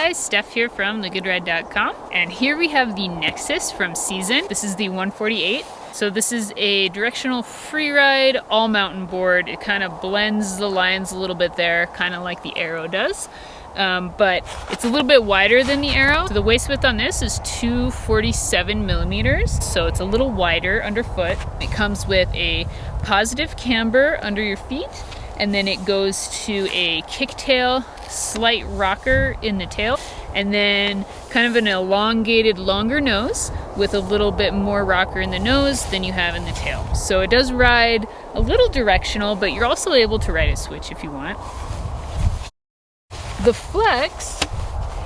guys, Steph here from thegoodride.com, and here we have the Nexus from Season. This is the 148. So this is a directional freeride all mountain board. It kind of blends the lines a little bit there, kind of like the Arrow does. But it's a little bit wider than the Arrow. So the waist width on this is 247 millimeters. So it's a little wider underfoot. It comes with a positive camber under your feet, and then it goes to a kicktail, slight rocker in the tail, and then kind of an elongated longer nose with a little bit more rocker in the nose than you have in the tail. So it does ride a little directional, but you're also able to ride a switch if you want. The flex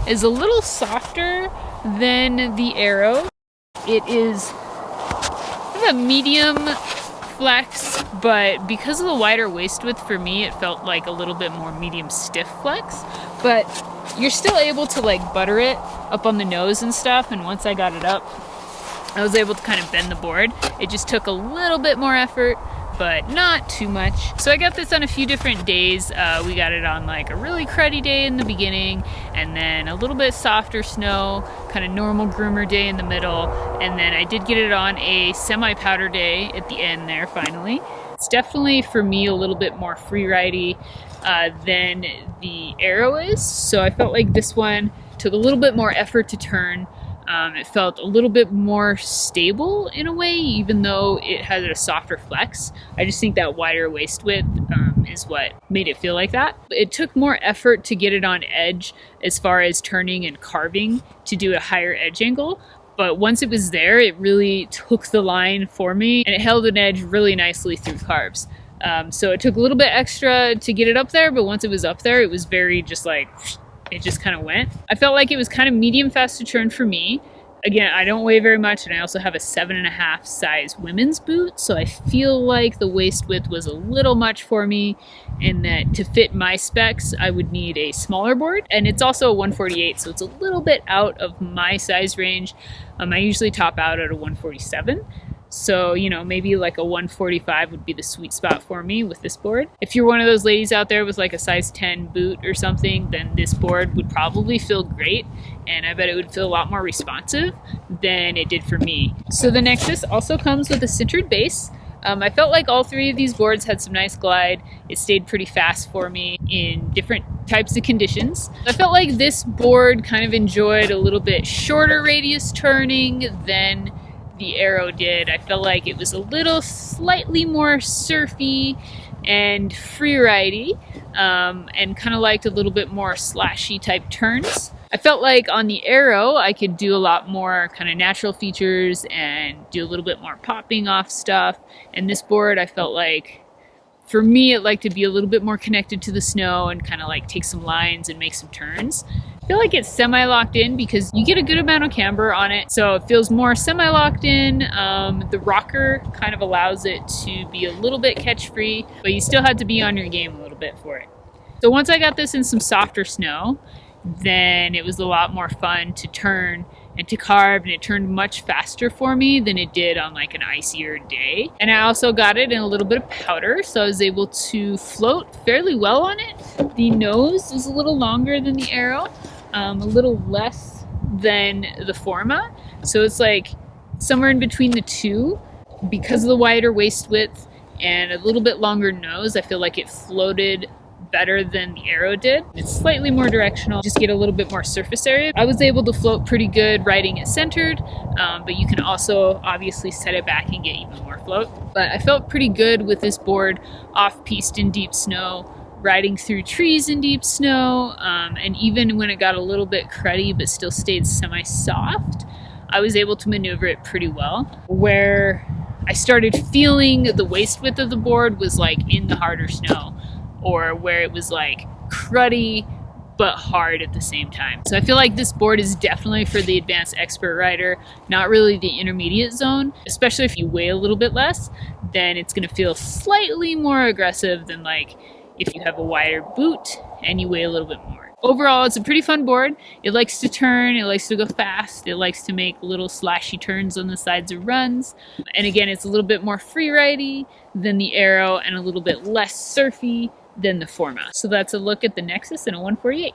is a little softer than the Arrow. It is kind of a medium flex, but because of the wider waist width for me, it felt like a little bit more medium stiff flex. But you're still able to like butter it up on the nose and stuff, and once I got it up, I was able to kind of bend the board. It just took a little bit more effort, but not too much. So I got this on a few different days. We got it on like a really cruddy day in the beginning, and then a little bit softer snow, kind of normal groomer day in the middle, and then I did get it on a semi-powder day at the end there finally. It's definitely for me a little bit more free-ridey than the Arrow is, so I felt like this one took a little bit more effort to turn. It felt a little bit more stable in a way, even though it had a softer flex. I just think that wider waist width is what made it feel like that. It took more effort to get it on edge as far as turning and carving to do a higher edge angle. But once it was there, it really took the line for me, and it held an edge really nicely through carves. So it took a little bit extra to get it up there, but once it was up there, it was very just like, it just kind of went. I felt like it was kind of medium fast to turn for me. Again, I don't weigh very much, and I also have a 7.5 size women's boot, so I feel like the waist width was a little much for me, and that to fit my specs, I would need a smaller board. And it's also a 148, so it's a little bit out of my size range. I usually top out at a 147. So, you know, maybe like a 145 would be the sweet spot for me with this board. If you're one of those ladies out there with like a size 10 boot or something, then this board would probably feel great, and I bet it would feel a lot more responsive than it did for me. So the Nexus also comes with a sintered base. I felt like all three of these boards had some nice glide. It stayed pretty fast for me in different types of conditions. I felt like this board kind of enjoyed a little bit shorter radius turning than the Arrow did. I felt like it was a little slightly more surfy and free-ridey, and kind of liked a little bit more slashy type turns. I felt like on the Arrow I could do a lot more kind of natural features and do a little bit more popping off stuff, and this board I felt like, for me, it liked to be a little bit more connected to the snow and kind of like take some lines and make some turns. I feel like it's semi-locked in because you get a good amount of camber on it, so it feels more semi-locked in. The rocker kind of allows it to be a little bit catch-free, but you still had to be on your game a little bit for it. So once I got this in some softer snow, then it was a lot more fun to turn and to carve, and it turned much faster for me than it did on like an icier day. And I also got it in a little bit of powder, so I was able to float fairly well on it. The nose is a little longer than the Arrow, a little less than the Forma, so it's like somewhere in between the two. Because of the wider waist width and a little bit longer nose, I feel like it floated better than the Arrow did. It's slightly more directional, just get a little bit more surface area. I was able to float pretty good riding it centered, but you can also obviously set it back and get even more float. But I felt pretty good with this board off piste in deep snow, riding through trees in deep snow, and even when it got a little bit cruddy but still stayed semi-soft, I was able to maneuver it pretty well. Where I started feeling the waist width of the board was like in the harder snow, or where it was like cruddy but hard at the same time. So I feel like this board is definitely for the advanced expert rider, not really the intermediate zone. Especially if you weigh a little bit less, then it's gonna feel slightly more aggressive than like if you have a wider boot and you weigh a little bit more. Overall, it's a pretty fun board. It likes to turn, it likes to go fast, it likes to make little slashy turns on the sides of runs. And again, it's a little bit more free-ridey than the Arrow and a little bit less surfy than the Forma. So that's a look at the Nexus in a 148.